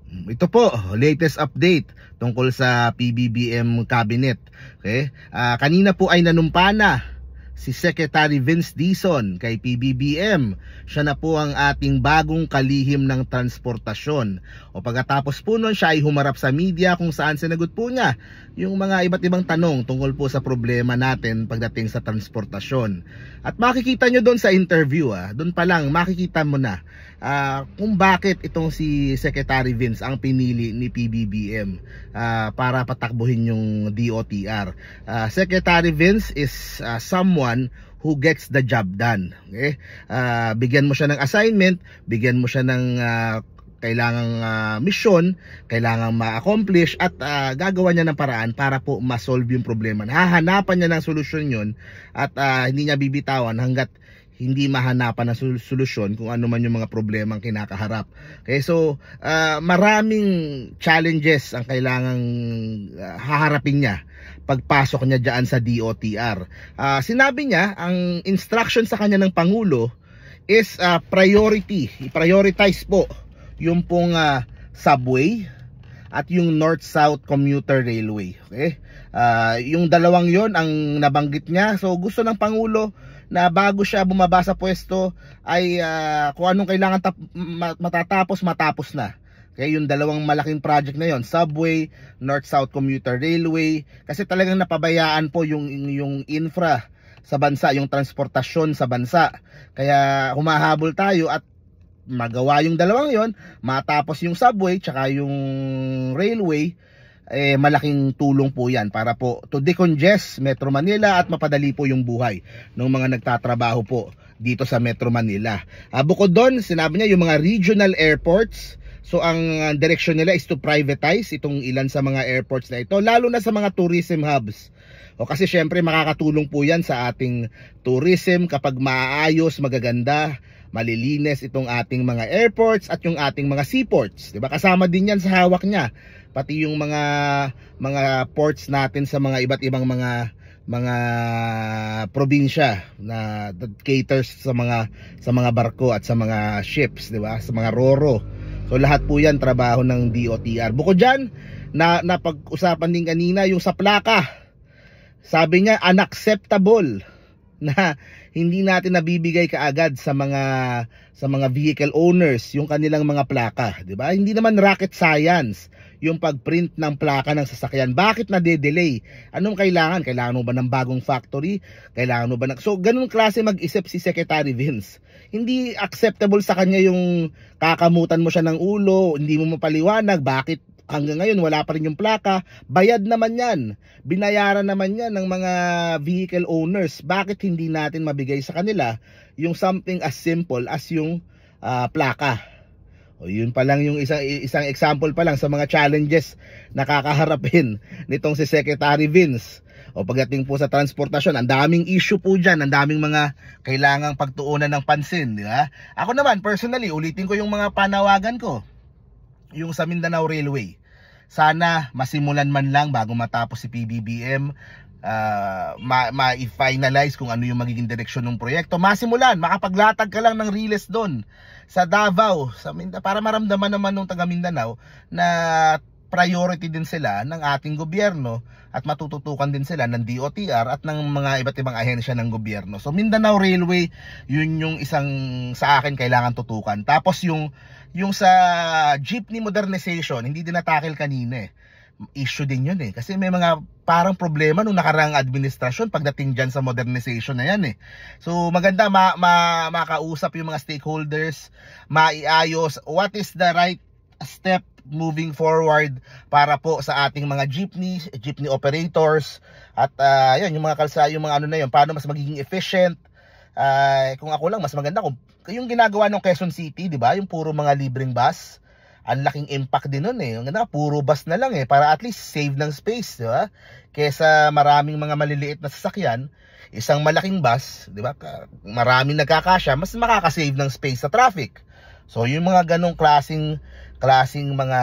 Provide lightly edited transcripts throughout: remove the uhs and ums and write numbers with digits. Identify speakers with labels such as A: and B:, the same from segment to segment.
A: Ito po, latest update tungkol sa PBBM cabinet. Okay? Kanina po ay nanumpana si Secretary Vince Dizon kay PBBM. Siya na po ang ating bagong kalihim ng transportasyon. O pagkatapos po nun, siya ay humarap sa media kung saan sinagot po niya yung mga iba't ibang tanong tungkol po sa problema natin pagdating sa transportasyon. At makikita nyo doon sa interview, doon pa lang makikita mo na kung bakit itong si Secretary Vince ang pinili ni PBBM para patakbuhin yung DOTR. Secretary Vince is someone who gets the job done. Okay? Bigyan mo siya ng assignment, bigyan mo siya ng kailangang mission, kailangang ma-accomplish at gagawa niya ng paraan para po ma-solve yung problema. Hahanapan niya ng solusyon yun at hindi niya bibitawan hanggat hindi mahanapan ng solusyon kung ano man yung mga problemang kinakaharap. Okay, so maraming challenges ang kailangang haharapin niya pagpasok niya dyan sa DOTR. Sinabi niya, ang instruction sa kanya ng Pangulo is i-prioritize po yung pong subway at yung North-South Commuter Railway. Okay? Yung dalawang yon ang nabanggit niya. So gusto ng Pangulo na bago siya bumaba sa pwesto ay kung anong kailangan matapos na. Okay, yung dalawang malaking project na yon, subway, North-South Commuter Railway, kasi talagang napabayaan po yung infra sa bansa, yung transportasyon sa bansa. Kaya humahabol tayo at magawa yung dalawang yon, matapos yung subway tsaka yung railway, malaking tulong po yan para po to decongest Metro Manila at mapadali po yung buhay ng mga nagtatrabaho po dito sa Metro Manila. Bukod doon, sinabi niya yung mga regional airports, so ang direction nila is to privatize itong ilan sa mga airports na ito, lalo na sa mga tourism hubs. Kasi syempre makakatulong po yan sa ating tourism kapag maayos, magaganda, malilinis itong ating mga airports at yung ating mga seaports, 'di ba? Kasama din 'yan sa hawak niya, pati yung mga ports natin sa mga iba't ibang mga probinsya na caters sa mga barko at sa mga ships, 'di ba? Sa mga roro. So lahat po 'yan trabaho ng DOTR. Bukod diyan, na pag-usapan din kanina yung sa plaka. Sabi niya unacceptable na hindi natin nabibigay kaagad sa mga vehicle owners yung kanilang mga plaka, 'di ba? Hindi naman rocket science yung pagprint ng plaka ng sasakyan. Bakit na-delay? Anong kailangan? Kailangan mo ba ng bagong factory? Kailangan mo ba ng... So ganun klase mag-isip si Secretary Vince. Hindi acceptable sa kanya yung kakamutan mo siya ng ulo, hindi mo mapaliwanag bakit hanggang ngayon wala pa rin yung plaka. Bayad naman yan, binayaran naman yan ng mga vehicle owners. Bakit hindi natin mabigay sa kanila yung something as simple as yung plaka? O yun pa lang yung isang example pa lang sa mga challenges na kakaharapin nitong si Secretary Vince. O pagdating po sa transportasyon, ang daming issue po dyan, ang daming mga kailangang pagtuunan ng pansin, di ba? Ako naman personally, ulitin ko yung mga panawagan ko, yung sa Mindanao Railway. Sana masimulan man lang bago matapos si PBBM, ma-finalize kung ano yung magiging direksyon ng proyekto. Masimulan, makapaglatag ka lang ng riles doon sa Davao, sa Mindanao, para maramdaman naman ng taga Mindanao na priority din sila ng ating gobyerno at matututukan din sila ng DOTR at ng mga iba't ibang ahensya ng gobyerno. So Mindanao Railway, yun yung isang sa akin kailangan tutukan. Tapos yung sa jeepney modernization, hindi din natakil kanina issue din yun kasi may mga parang problema nung nakaraang administrasyon pagdating dyan sa modernization na yan So maganda makausap yung mga stakeholders, maiayos what is the right step moving forward para po sa ating mga jeepney operators at yan yung mga yung mga ano na yun, paano mas magiging efficient. Kung ako lang, mas maganda kung yung ginagawa ng Quezon City, di ba, yung puro mga libreng bus, ang laking impact din nun yung puro bus na lang para at least save ng space, di ba, kesa maraming mga maliliit na sasakyan. Isang malaking bus, di ba, maraming nagkakasya, mas makakasave ng space sa traffic. So yung mga ganong klaseng mga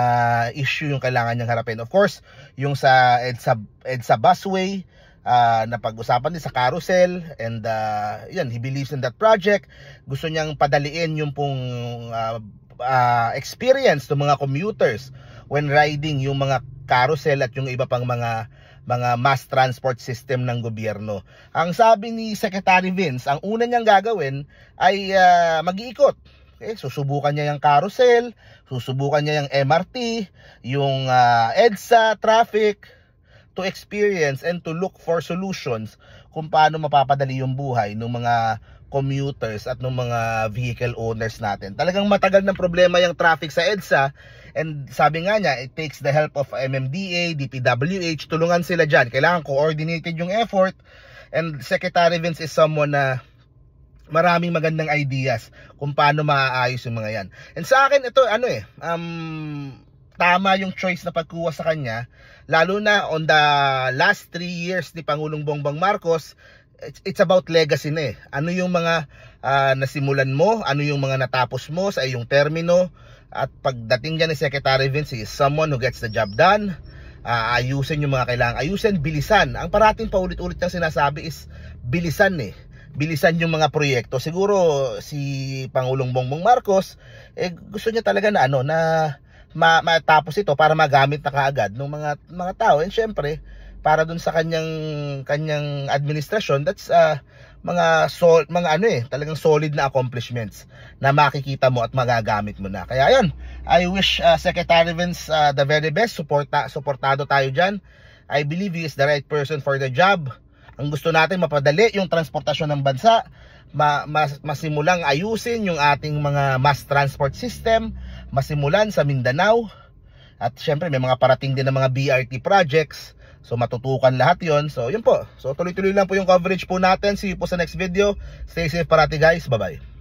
A: issue yung kailangan niyang harapin. Of course, yung sa EDSA busway, napag-usapan din sa carousel, and yan, he believes in that project. Gusto niyang padaliin yung pong experience ng mga commuters when riding yung mga carousel at yung iba pang mga mass transport system ng gobyerno. Ang sabi ni Secretary Vince, ang una niyang gagawin ay mag-iikot. Okay, susubukan niya yung carousel, susubukan niya yung MRT, yung EDSA, traffic, to experience and to look for solutions kung paano mapapadali yung buhay ng mga commuters at ng mga vehicle owners natin. Talagang matagal ng problema yung traffic sa EDSA, and sabi nga niya, it takes the help of MMDA, DPWH, tulungan sila dyan. Kailangan coordinated yung effort, and Secretary Vince is someone na maraming magandang ideas kung paano maaayos yung mga yan. And sa akin, ito, tama yung choice na pagkuha sa kanya, lalo na on the last 3 years ni Pangulong Bongbong Marcos. It's about legacy na eh. Ano yung mga nasimulan mo, ano yung mga natapos mo sa iyong termino, at pagdating dyan ni Secretary Vince, he is someone who gets the job done. Ayusin yung mga kailangang ayusin, bilisan. Ang parating paulit-ulit niyang sinasabi is bilisan eh. Bilisan yung mga proyekto. Siguro si Pangulong Bongbong Marcos gusto niya talaga na matapos ito para magamit na kaagad ng mga tao. And syempre, para dun sa kanyang administrasyon, that's talagang solid na accomplishments na makikita mo at magagamit mo na. Kaya ayun, I wish Secretary Vince the very best. Suportado tayo dyan. I believe he is the right person for the job. Ang gusto natin, mapadali yung transportasyon ng bansa, masimulang ayusin yung ating mga mass transport system, masimulan sa Mindanao, at syempre may mga parating din ng mga BRT projects. So matutukan lahat yon. So yun po. So tuloy-tuloy lang po yung coverage po natin. See you po sa next video. Stay safe parati guys. Bye bye.